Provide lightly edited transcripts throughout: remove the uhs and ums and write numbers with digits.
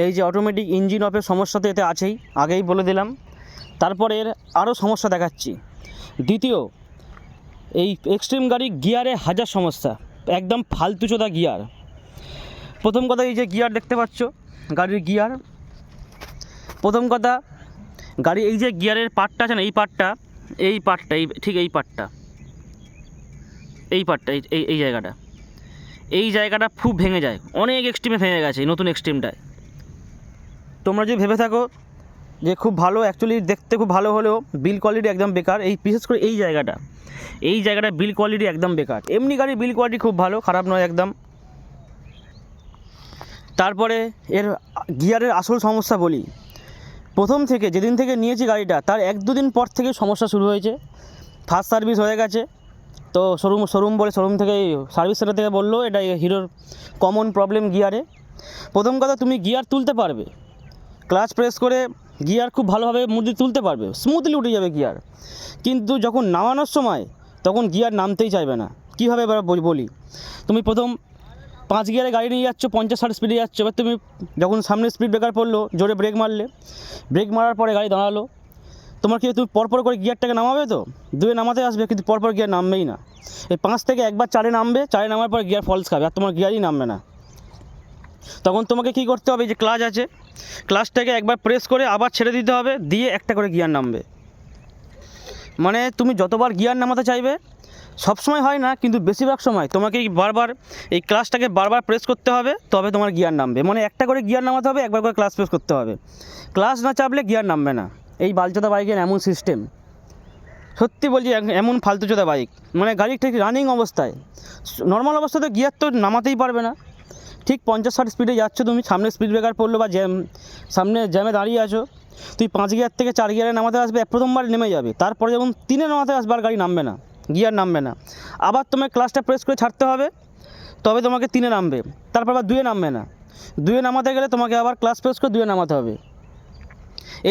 এই যে automatic engine অফের সমস্যা তো এতে আছেই, আগেই বলে দিলাম। তারপরে এর আরও সমস্যা দেখাচ্ছি। দ্বিতীয়, এই এক্সট্রিম গাড়ি গিয়ারে হাজার সমস্যা, একদম ফালতুচোদা গিয়ার। প্রথম কথা, এই যে গিয়ার দেখতে পাচ্ছ, গাড়ির গিয়ার। প্রথম কথা, গাড়ি এই যে গিয়ারের পার্টটা আছে না, এই পার্টটা ঠিক এই পার্টটা এই জায়গাটা খুব ভেঙে যায়, অনেক এক্সট্রিমে ভেঙে গেছে এই নতুন এক্সট্রিমটায়। তোমরা যদি ভেবে থাকো যে খুব ভালো, অ্যাকচুয়ালি দেখতে খুব ভালো হলেও বিল কোয়ালিটি একদম বেকার। এই বিশেষ করে এই জায়গাটা বিল কোয়ালিটি একদম বেকার। এমনি গাড়ির বিল কোয়ালিটি খুব ভালো, খারাপ নয় একদম। তারপরে এর গিয়ারের আসল সমস্যা বলি। প্রথম থেকে যেদিন থেকে নিয়েছি গাড়িটা, তার 1-2 দিন পর থেকে সমস্যা শুরু হয়েছে। ফার্স্ট সার্ভিস হয়ে গেছে, তো শোরুম থেকে সার্ভিস সেন্টার থেকে বললো এটা হিরোর কমন প্রবলেম গিয়ারে। প্রথম কথা, তুমি গিয়ার তুলতে পারবে, ক্লাচ প্রেস করে গিয়ার খুব ভালোভাবে মুড়ি তুলতে পারবে, স্মুথলি উঠে যাবে গিয়ার। কিন্তু যখন নামানোর সময় তখন গিয়ার নামতেই চাইবে না। কীভাবে এবার বলি, তুমি প্রথম 5 গিয়ারে গাড়ি নিয়ে যাচ্ছ, 50-60 স্পিডে যাচ্ছ। এবার তুমি যখন সামনে স্পিড ব্রেকার পড়লো, জোরে ব্রেক মারলে, ব্রেক মারার পরে গাড়ি দাঁড়ালো, তোমার কি তুমি পরপর করে গিয়ারটাকে নামাবে? তো 2-এ নামাতে আসবে, কিন্তু পরপর গিয়ার নামবেই না। এই 5 থেকে একবার 4-এ নামবে, 4-এ নামার পর গিয়ার ফলস খাবে, আর তোমার গিয়ারই নামবে না। তখন তোমাকে কী করতে হবে, যে ক্লাচ আছে, ক্লাচটাকে একবার প্রেস করে আবার ছেড়ে দিতে হবে, দিয়ে একটা করে গিয়ার নামবে। মানে তুমি যতবার গিয়ার নামাতে চাইবে, সবসময় হয় না কিন্তু বেশিরভাগ সময় তোমাকে বারবার এই ক্লাচটাকে বারবার প্রেস করতে হবে, তবে তোমার গিয়ার নামবে। মানে একটা করে গিয়ার নামাতে হবে, একবার করে ক্লাচ প্রেস করতে হবে। ক্লাচ না চাপলে গিয়ার নামবে না। এই বালচোদা বাইকের এমন সিস্টেম, সত্যি বলছি, এমন ফালতুচোদা বাইক। মানে গাড়ি ঠিক রানিং অবস্থায়, নর্মাল অবস্থাতে গিয়ার তো নামাতেই পারবে না। ঠিক 50-60 স্পিডে যাচ্ছ তুমি, সামনে স্পিড ব্রেকার পড়লো বা সামনে জ্যামে দাঁড়িয়ে আছো, তুই 5 গিয়ার থেকে 4 গিয়ারে নামাতে আসবে, প্রথমবার নেমে যাবে। তারপরে যখন 3-এ নামাতে আসবে, আর গাড়ি নামবে না, গিয়ার নামবে না। আবার তোমার ক্লাচটা প্রেস করে ছাড়তে হবে, তবে তোমাকে 3-এ নামবে। তারপর আবার 2-এ নামবে না। 2-এ নামাতে গেলে তোমাকে আবার ক্লাচ প্রেস করে 2-এ নামাতে হবে।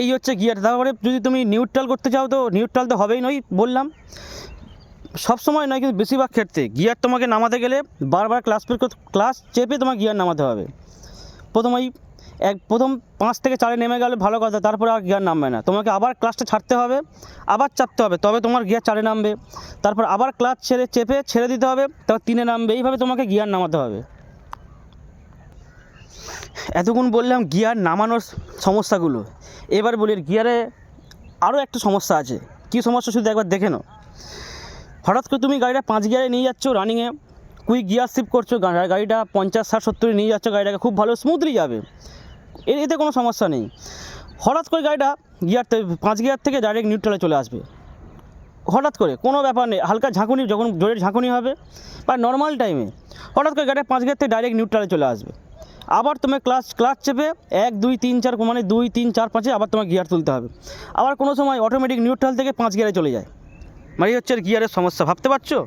এই হচ্ছে গিয়ার। তারপরে যদি তুমি নিউট্রাল করতে চাও, তো নিউট্রাল তো হবেই নয়, বললাম। সব সময় নয়, কিন্তু বেশিরভাগ ক্ষেত্রে গিয়ার তোমাকে নামাতে গেলে বারবার ক্লাচ চেপে তোমার গিয়ার নামাতে হবে। প্রথম 5 থেকে 4-এ নেমে গেলে ভালো কথা, তারপরে আর গিয়ার নামবে না। তোমাকে আবার ক্লাচটা ছাড়তে হবে, আবার চাপতে হবে, তবে তোমার গিয়ার 4-এ নামবে। তারপর আবার ক্লাচ চেপে ছেড়ে দিতে হবে, তারপর 3-এ নামবে। এইভাবে তোমাকে গিয়ার নামাতে হবে। এতক্ষণ বললাম গিয়ার নামানোর সমস্যাগুলো। এবার বলি গিয়ারে আরও একটা সমস্যা আছে। কী সমস্যা শুধু একবার দেখে নাও। হঠাৎ করে তুমি গাড়িটা 5 গিয়ারে নিয়ে যাচ্ছ, রানিংয়ে কুইক গিয়ার শিফট করছো, গাড়িটা 50-60-70-এ নিয়ে যাচ্ছ, গাড়িটাকে খুব ভালো স্মুথলি যাবে, এতে কোনো সমস্যা নেই। হঠাৎ করে গাড়িটা 5 গিয়ার থেকে ডাইরেক্ট নিউট্রালে চলে আসবে, হঠাৎ করে, কোনো ব্যাপার নেই। হালকা ঝাঁকুনি, যখন জোরের ঝাঁকুনি হবে বা নর্মাল টাইমে, হঠাৎ করে গাড়িটা 5 গিয়ার থেকে ডাইরেক্ট নিউট্রালে চলে আসবে। আবার তোমার ক্লাচ চেপে 1-2-3-4, মানে 2-3-4-5-এ আবার তোমার গিয়ার তুলতে হবে। আবার কোনো সময় অটোমেটিক নিউট্রাল থেকে 5 গিয়ারে চলে যায়। মানে হচ্ছে গিয়ারের সমস্যা, ভাবতে পারছো?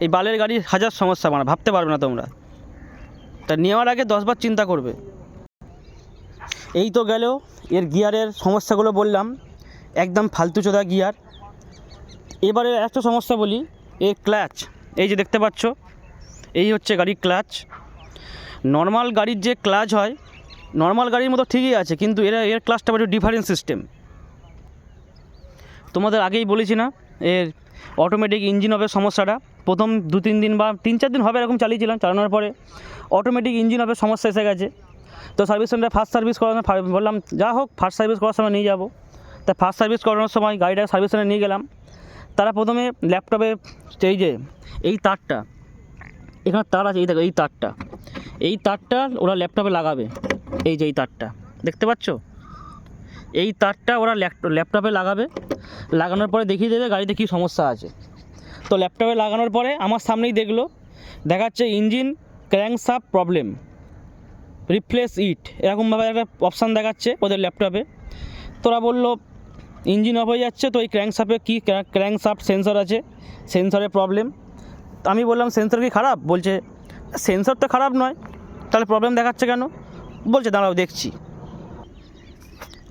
এই বালের গাড়ির হাজার সমস্যা, মানে ভাবতে পারবে না তোমরা। তা নেওয়ার আগে 10বার চিন্তা করবে। এই তো গেল এর গিয়ারের সমস্যাগুলো বললাম, একদম ফালতুচোদা গিয়ার। এবারে একটা সমস্যা বলি, এর ক্লাচ। এই যে দেখতে পাচ্ছ, এই হচ্ছে গাড়ির ক্লাচ। নর্মাল গাড়ির যে ক্লাচ হয়, নর্মাল গাড়ির মতো ঠিকই আছে, কিন্তু এর ক্লাচটা একটু ডিফারেন্ট সিস্টেম। তোমাদের আগেই বলেছি না, এর অটোমেটিক ইঞ্জিন অফের সমস্যাটা। প্রথম 2-3 দিন বা 3-4 দিন হবে এরকম চালিয়েছিলাম, চালানোর পরে অটোমেটিক ইঞ্জিন অফের সমস্যা এসে গেছে। তো সার্ভিস সেন্টারে ফার্স্ট সার্ভিস করানো, বললাম যা হোক ফার্স্ট সার্ভিস করার সময় নিয়ে যাবো। তাই ফার্স্ট সার্ভিস করানোর সময় গাড়িটা সার্ভিস সেন্টারে নিয়ে গেলাম। তারা প্রথমে ল্যাপটপে এই তারটা, এখানে তার আছে, এই দেখো এই তারটা ওরা ল্যাপটপে লাগাবে। এই যে এই তারটা দেখতে পাচ্ছ, এই তারটা ওরা ল্যাপটপে লাগানোর পরে দেখিয়ে দেবে গাড়িতে কী সমস্যা আছে। তো ল্যাপটপে লাগানোর পরে আমার সামনেই দেখাচ্ছে ইঞ্জিন ক্র্যাঙ্কশাফট প্রবলেম, রিপ্লেস ইট, এরকমভাবে একটা অপশান দেখাচ্ছে ওদের ল্যাপটপে। তোরা বললো ইঞ্জিন অফ হয়ে যাচ্ছে, তো এই ক্র্যাঙ্কশাফট সেন্সর আছে, সেন্সরের প্রবলেম। আমি বললাম সেন্সর কি খারাপ? বলছে সেন্সর তো খারাপ নয়, তাহলে প্রবলেম দেখাচ্ছে কেন? বলছে দাঁড়াও দেখছি।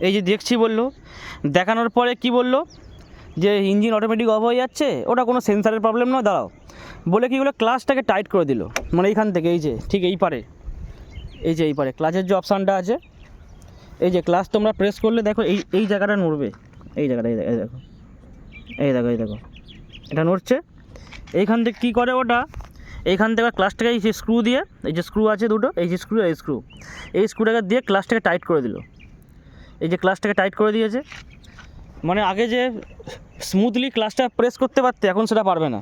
এই যে দেখছি বললো, দেখানোর পরে কি বললো, যে ইঞ্জিন অটোমেটিক অফ হয়ে যাচ্ছে, ওটা কোনো সেন্সারের প্রবলেম নয়, দাঁড়াও বলে কি হলো, ক্লাচটাকে টাইট করে দিল। মানে এইখান থেকে এই যে ঠিক এই পারে ক্লাচের যে অপশানটা আছে, এই যে ক্লাচ তোমরা প্রেস করলে দেখো এই জায়গাটা নড়বে, এই জায়গাটা, এই দেখো, এই দেখো এটা নড়ছে। এইখান থেকে কী করে ওটা, এইখান থেকে ক্লাচটাকে এই যে স্ক্রু দিয়ে, এই যে স্ক্রু আছে দুটো, এই যে স্ক্রু, এই স্ক্রুটাকে দিয়ে ক্লাচটাকে টাইট করে দিল। এই যে ক্লাচটাকে টাইট করে দিয়েছে, মানে আগে যে স্মুথলি ক্লাচটা প্রেস করতে পারতে, এখন সেটা পারবে না।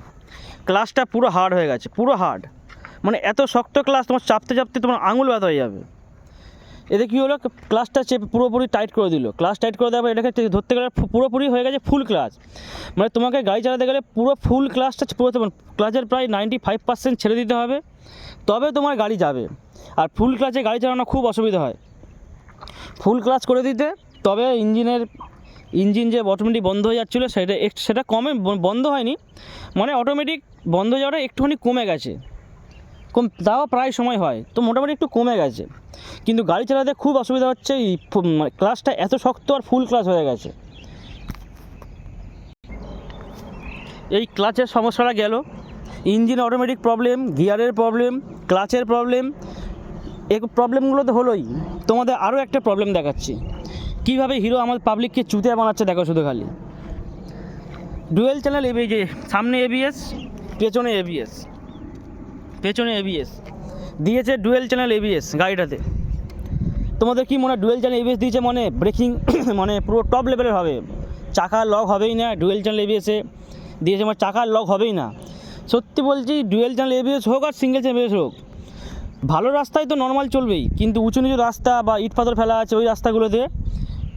ক্লাচটা পুরো হার্ড হয়ে গেছে, পুরো হার্ড, মানে এত শক্ত ক্লাচ তোমার চাপতে চাপতে তোমার আঙুল ব্যথা হয়ে যাবে। এতে কী হলো, ক্লাচটা চেপে পুরোপুরি টাইট করে দিল। ক্লাচ টাইট করে দেওয়ার পর এটাকে ধরতে গেলে পুরোপুরি হয়ে গেছে ফুল ক্লাচ। মানে তোমাকে গাড়ি চালাতে গেলে পুরো ফুল ক্লাচটা ক্লাচের প্রায় 95% ছেড়ে দিতে হবে, তবে তোমার গাড়ি যাবে। আর ফুল ক্লাচে গাড়ি চালানো খুব অসুবিধা হয়। ফুল ক্লাচ করে দিতে, তবে ইঞ্জিন যে অটোমেটিক বন্ধ হয়ে যাচ্ছিলো সেটা কমে বন্ধ হয়নি, মানে অটোমেটিক বন্ধ হয়ে যাওয়াটা একটুখানি কমে গেছে, তাও প্রায় সময় হয়, তো মোটামুটি একটু কমে গেছে। কিন্তু গাড়ি চালাতে খুব অসুবিধা হচ্ছে, এই ক্লাচটা এত শক্ত আর ফুল ক্লাচ হয়ে গেছে। এই ক্লাচের সমস্যাটা গেল, ইঞ্জিন অটোমেটিক প্রবলেম, গিয়ারের প্রবলেম, ক্লাচের প্রবলেম, এই প্রবলেমগুলো তো হলোই। তোমাদের আরও একটা প্রবলেম দেখাচ্ছি, কীভাবে হিরো আমাদের পাবলিককে চুতিয়া বানাচ্ছে দেখো শুধু খালি। ডুয়েল চ্যানেল এবিএস, যে সামনে এবিএস, পেছনে এবিএস দিয়েছে, ডুয়েল চ্যানেল এবিএস গাড়িটাতে। তোমাদের কি মনে হয় ডুয়েল চ্যানেল এবিএস দিয়েছে মানে ব্রেকিং মানে পুরো টপ লেভেলের হবে, চাকার লক হবেই না? ডুয়েল চ্যানেল এবিএসে দিয়েছে মানে চাকার লক হবেই না। সত্যি বলছি, ডুয়েল চ্যানেল এবিএস হোক আর সিঙ্গেল চ্যানেল এবিএস হোক, ভালো রাস্তায় তো নর্মাল চলবেই, কিন্তু উঁচু নিচু রাস্তা বা ইট পাথর ফেলা আছে ওই রাস্তাগুলোতে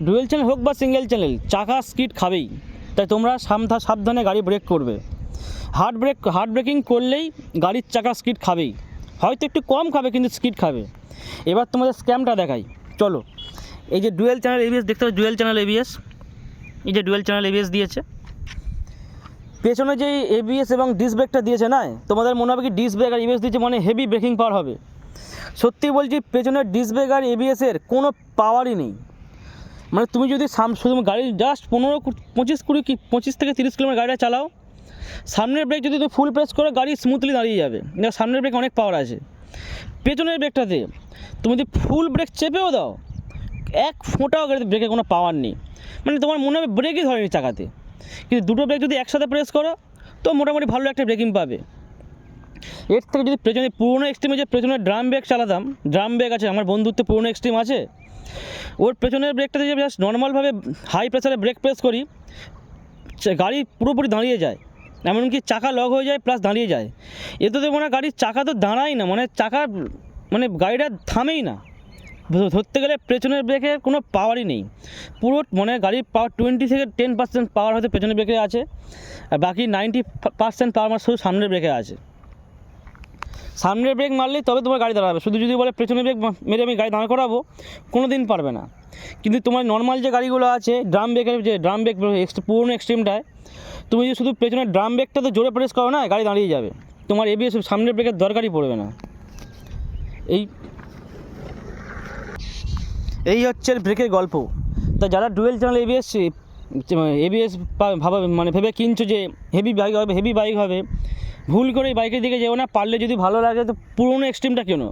ডুয়েল চ্যানেল হোক বা সিঙ্গেল চ্যানেল চাকা স্কিড খাবেই। তাই তোমরা সাবধানে গাড়ি ব্রেক করবে। হার্ড ব্রেকিং করলেই গাড়ির চাকা স্কিড খাবেই, হয়তো একটু কম খাবে কিন্তু স্কিড খাবে। এবার তোমাদের স্ক্যামটা দেখাই, চলো। এই যে ডুয়েল চ্যানেল এবিএস দেখতে হবে, ডুয়েল চ্যানেল এবিএস, এই যে ডুয়েল চ্যানেল এবিএস দিয়েছে। পেছনে যে এবিএস এবং ডিস্ক ব্রেকটা দিয়েছে না, তোমাদের মনে হবে কি ডিস্ক ব্রেক আর এবিএস দিয়েছে মানে হেভি ব্রেকিং পাওয়ার হবে। সত্যি বলছি, পেছনের ডিস্ক ব্রেক আর এবিএসের কোনো পাওয়ারই নেই। মানে তুমি যদি শুধু গাড়ি জাস্ট 25 থেকে 30 কিলোমিটার গাড়িটা চালাও, সামনের ব্রেক যদি তুমি ফুল প্রেস করো গাড়ি স্মুথলি দাঁড়িয়ে যাবে, সামনের ব্রেক অনেক পাওয়ার আছে। পেছনের ব্রেকটাতে তুমি যদি ফুল ব্রেক চেপেও দাও, এক ফোঁটাও গাড়িতে ব্রেকে কোনো পাওয়ার নেই, মানে তোমার মনে হবে ব্রেকই ধরেনি চাকাতে। কিন্তু দুটো ব্রেক যদি একসাথে প্রেস করো তো মোটামুটি ভালো একটা ব্রেকিং পাবে। এর থেকে যদি পেছনে পুরোনো এক্সট্রিমে যে পেছনে ড্রাম ব্রেক চালাতাম, ড্রাম ব্রেক আছে আমার বন্ধুত্ব, পুরোনো এক্সট্রিম আছে, ওর পেছনের ব্রেকটাতে যে জাস্ট নর্মালভাবে হাই প্রেসারে ব্রেক প্রেস করি, গাড়ি পুরোপুরি দাঁড়িয়ে যায়, এমনকি চাকা লক হয়ে যায় প্লাস দাঁড়িয়ে যায়। এতে তো মনে হয় গাড়ির চাকা তো দাঁড়াই না, মানে গাড়িটা থামেই না। ধরতে গেলে পেছনের ব্রেকে কোনো পাওয়ারই নেই, পুরো মানে গাড়ির পাওয়ার 20 থেকে 10% পাওয়ার হয়তো পেছনের ব্রেকে আছে, আর বাকি 90% পাওয়ার শুধু সামনের ব্রেকে আছে। সামনের ব্রেক মারলেই তবে তোমার গাড়ি দাঁড়াবে, শুধু যদি বলে পেছনের ব্রেক মেরে আমি গাড়ি দাঁড় করাবো, কোনো দিন পারবে না। কিন্তু তোমার নর্মাল যে গাড়িগুলো আছে ড্রাম ব্রেক পুরোনো এক্সট্রিমটায়, তুমি যদি শুধু পেছনের ড্রাম ব্রেকটা তো জোরে প্রেস করো না, গাড়ি দাঁড়িয়ে যাবে, তোমার এবিএস সামনের ব্রেকের দরকারই পড়বে না। এই হচ্ছে ব্রেকের গল্প। তা যারা ডুয়েল চ্যানেল এবিএস ভেবে কিনছো যে হেভি বাইক হবে, ভুল করে এই বাইকের দিকে যেও না। পারলে যদি ভালো লাগে তো পুরোনো এক্সট্রিমটা কেনো,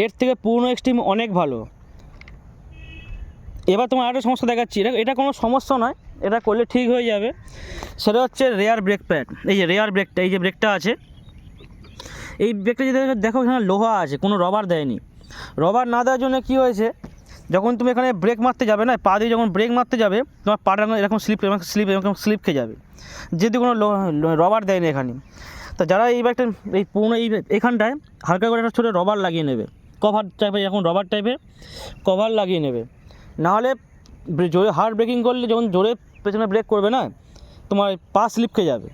এর থেকে পুরোনো এক্সট্রিম অনেক ভালো। এবার তোমার আরেকটা সমস্যা দেখাচ্ছি, এটা কোনো সমস্যা নয়, এটা করলে ঠিক হয়ে যাবে। সেটা হচ্ছে রেয়ার ব্রেক প্যাড। এই যে রেয়ার ব্রেকটা, এই যে ব্রেকটা আছে, এই ব্রেকটা যদি দেখো এখানে লোহা আছে, কোনো রবার দেয়নি। রবার না দেওয়ার জন্য কী হয়েছে, যখন তুমি এখানে ব্রেক মারতে যাবে না, পা দিয়ে যখন ব্রেক মারতে যাবে তোমার পাটা এরকম স্লিপ খেয়ে যাবে, যেহেতু কোনো রবার দেয়নি এখানে। তা যারা এই বাইকটা এই পুরোনো এখানটায় হালকা করে একটা ছোটো রবার লাগিয়ে নেবে, কভার টাইপের, এখন রবার টাইপের কভার লাগিয়ে নেবে, নাহলে জোরে হার্ড ব্রেকিং করলে যখন জোরে পেছনে ব্রেক করবে না, তোমার পা স্লিপ খেয়ে যাবে।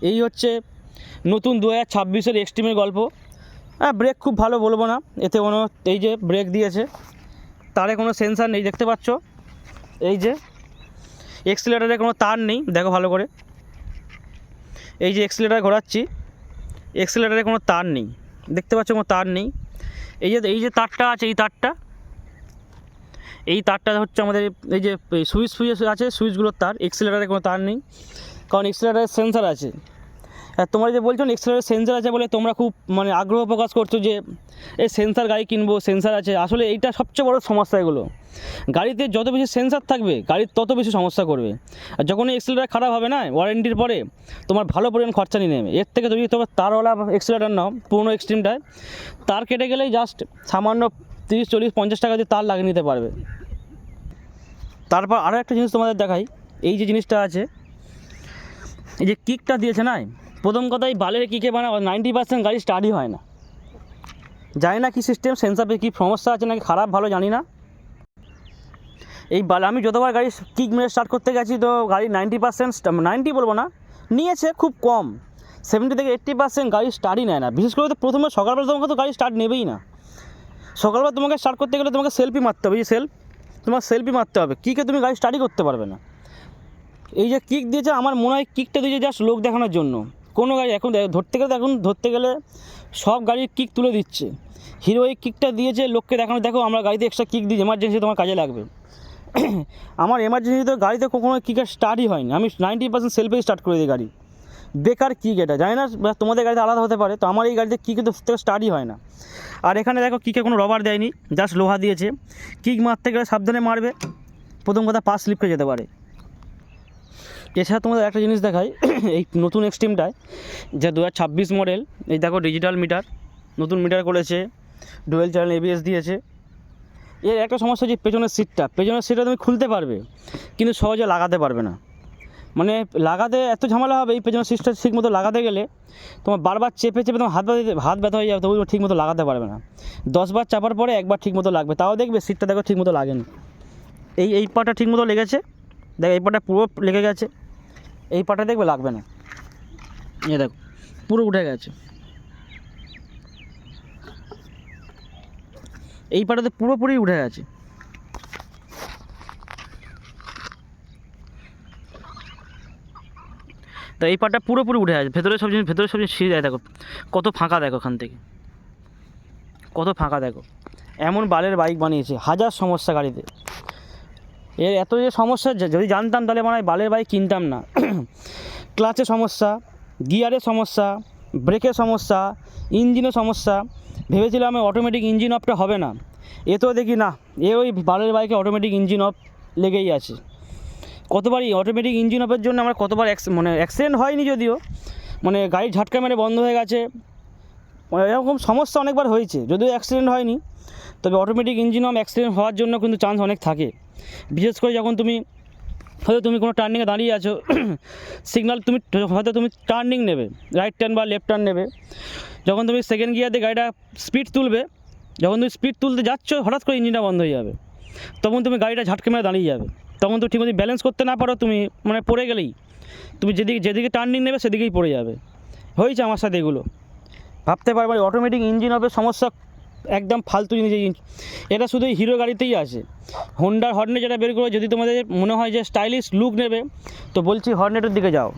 এই হচ্ছে নতুন 2026-এর এক্সট্রিমের গল্প। ব্রেক খুব ভালো বলবো না, এতে কোনো এই যে ব্রেক দিয়েছে তারে কোনো সেন্সার নেই, দেখতে পাচ্ছ, এই যে এক্সিলারেটারে কোনো তার নেই, দেখো ভালো করে, এই যে এক্সিলারেটার ঘোরাচ্ছি, এক্সিলারেটারে কোনো তার নেই, দেখতে পাচ্ছ কোনো তার নেই। এই যে তারটা আছে, এই তারটা হচ্ছে আমাদের এই যে সুইচ আছে, সুইচগুলোর তার। এক্সিলারেটারে কোনো তার নেই, কারণ এক্সিলারেটারে সেন্সার আছে। আর তোমরা যে বলছো এক্সেলারের সেন্সার আছে বলে তোমরা খুব মানে আগ্রহ প্রকাশ করছো যে এই সেন্সার গাড়ি কিনবো, সেন্সার আছে। আসলে এইটা সবচেয়ে বড় সমস্যা। এগুলো গাড়িতে যত বেশি সেন্সার থাকবে গাড়ির তত বেশি সমস্যা করবে। আর যখন এক্সেলারেটার খারাপ হবে না ওয়ারেন্টির পরে, তোমার ভালো পরিমাণ খরচা নিয়ে নেবে। এর থেকে যদি তোমার তারওয়ালা এক্সেলারেটার নাও পুরোনো এক্সট্রিমটায়, তার কেটে গেলেই জাস্ট সামান্য 30, 40, 50 টাকা দিয়ে তার লাগিয়ে নিতে পারবে। তারপর আরও একটা জিনিস তোমাদের দেখাই। এই যে জিনিসটা আছে, এই যে কিকটা দিয়েছে না, প্রথম কথাই বালের কিকে মানে 90% গাড়ি স্টার্টই হয় না। জানি না কী সিস্টেম, সেন্সারে কী সমস্যা আছে নাকি খারাপ ভালো জানি না। এই বালে আমি যতবার গাড়ি কিক মেরে স্টার্ট করতে গেছি তো গাড়ি 90%, 90 বলবো না, নিয়েছে খুব কম, 70 থেকে 80% গাড়ি স্টার্টই নেয় না। বিশেষ করে তো প্রথমে সকালবেলা তোমাকে তো গাড়ি স্টার্ট নেবেই না। সকালবেলা তোমাকে স্টার্ট করতে গেলে তোমাকে সেলফি মারতে হবে, এই তোমার সেলফি মারতে হবে, কিকে তুমি গাড়ি স্টার্টই করতে পারবে না। এই যে কিক দিয়েছে আমার মনে হয় কিকটা দিয়েছে জাস্ট লোক দেখানোর জন্য। কোনো গাড়ি এখন ধরতে গেলে সব গাড়ির কিক তুলে দিচ্ছে। হিরো এই কিকটা দিয়েছে লোককে দেখানো, দেখো আমরা গাড়িতে এক্সট্রা কিক দিই, এমার্জেন্সি তোমার কাজে লাগবে। আমার এমার্জেন্সিতে গাড়িতে কখনো কিকের স্টার্টই হয়নি, আমি 90% সেলফেই স্টার্ট করে দিই গাড়ি। বেকার কিক এটা, জানি না তোমাদের গাড়িতে আলাদা হতে পারে, তো আমার এই গাড়িতে কিকে তো স্টার্টই হয় না। আর এখানে দেখো কিকে কোনো রবার দেয়নি, জাস্ট লোহা দিয়েছে। কিক মারতে গেলে সাবধানে মারবে, প্রথম কথা পা স্লিপ করে যেতে পারে। এছাড়া তোমাদের একটা জিনিস দেখাই, এই নতুন এক্সট্রিমটায় যা 2026 মডেল, এই দেখো ডিজিটাল মিটার, নতুন মিটার করেছে, ডুয়েল চ্যানেল ABS দিয়েছে। এর একটা সমস্যা যে পেছনের সিটটা তুমি খুলতে পারবে কিন্তু সহজে লাগাতে পারবে না। মানে লাগাতে এত ঝামেলা হবে, এই পেছনের সিটটা ঠিক মতো লাগাতে গেলে তোমার বারবার চেপে তোমার হাত ব্যথা হয়ে যাবে, তবু ঠিক মতো লাগাতে পারবে না। 10 বার চাপার পরে একবার ঠিক মতো লাগবে, তাও দেখবে সিটটা দেখো ঠিক মতো লাগেনি। এই পাটা ঠিক মতো লেগেছে, দেখো এই পাটা পুরো লেগে গেছে, এই পাটা দেখবে লাগবে না, এ দেখো পুরো উঠে গেছে, এই পাটাতে পুরোপুরি উঠে গেছে। তো এই পাটা পুরোপুরি উঠে গেছে, ভেতরে সব জিনিস ছিঁড়ে যায়। দেখো কত ফাঁকা, দেখো ওখান থেকে কত ফাঁকা, দেখো এমন বালের বাইক বানিয়েছে। হাজার সমস্যা গাড়িতে, এর এত যে সমস্যা, যদি জানতাম তাহলে মানে বালের বাইক কিনতাম না। ক্লাচের সমস্যা, গিয়ারের সমস্যা, ব্রেকের সমস্যা, ইঞ্জিনের সমস্যা। ভেবেছিলাম আমি অটোমেটিক ইঞ্জিন অফটা হবে না, এ তো দেখি না, ওই বালের বাইকে অটোমেটিক ইঞ্জিন অফ লেগেই আছে। কতবারই অটোমেটিক ইঞ্জিন অফের জন্য আমার কতবার অ্যাক্সিডেন্ট হয়নি যদিও, মানে গাড়ি ঝাটকা মেরে বন্ধ হয়ে গেছে, এরকম সমস্যা অনেকবার হয়েছে, যদিও অ্যাক্সিডেন্ট হয়নি। তবে অটোমেটিক ইঞ্জিন অফ অ্যাক্সিডেন্ট হওয়ার জন্য কিন্তু চান্স অনেক থাকে। বিশেষ করে যখন হয়তো তুমি কোনো টার্নিংয়ে দাঁড়িয়ে আছো, সিগনাল হয়তো তুমি টার্নিং নেবে, রাইট টার্ন বা লেফট টার্ন নেবে, যখন তুমি সেকেন্ড গিয়ারে গাড়িটা স্পিড তুলবে, যখন তুমি স্পিড তুলতে যাচ্ছ হঠাৎ করে ইঞ্জিনটা বন্ধ হয়ে যাবে, তখন তুমি গাড়িটা ঝাটকে মেরে দাঁড়িয়ে যাবে। তখন তো ঠিকমতো ব্যালেন্স করতে না পারো, তুমি মানে পড়ে গেলেই তুমি যেদিকে টার্নিং নেবে সেদিকেই পড়ে যাবে। হয়েছে আমার সাথে এগুলো। ভাবতে পারবে অটোমেটিক ইঞ্জিন অফের সমস্যা একদম ফালতু জিনিস। এটা শুধু হিরো গাড়িতেই আছে। হোন্ডার হর্নেট যেটা বের করে, যদি তোমাদের মনে হয় যে স্টাইলিশ লুক নেবে, তো বলছি হর্নেটের দিকে যাও।